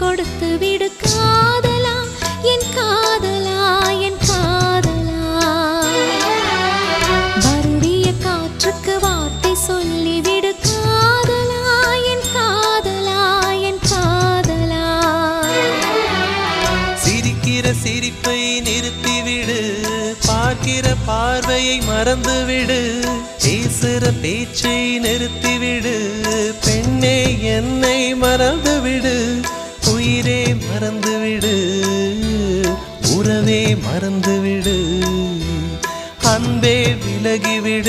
கொடுத்து விடு காதலா என் காதலா என் காதலா வருடிய காற்றுக்கு வார்த்தை சொல்லிவிடு காதலா என் காதலா என் காதலா சிரிக்கிற சிரிப்பை நிறுத்திவிடு பார்க்கிற பார்வையை மறந்துவிடு பேசுற பேச்சை நிறுத்திவிடு பெண்ணே என்னை மறந்துவிடு உயிரே மறந்துவிடு உறவே மறந்துவிடு அன்பே விலகிவிடு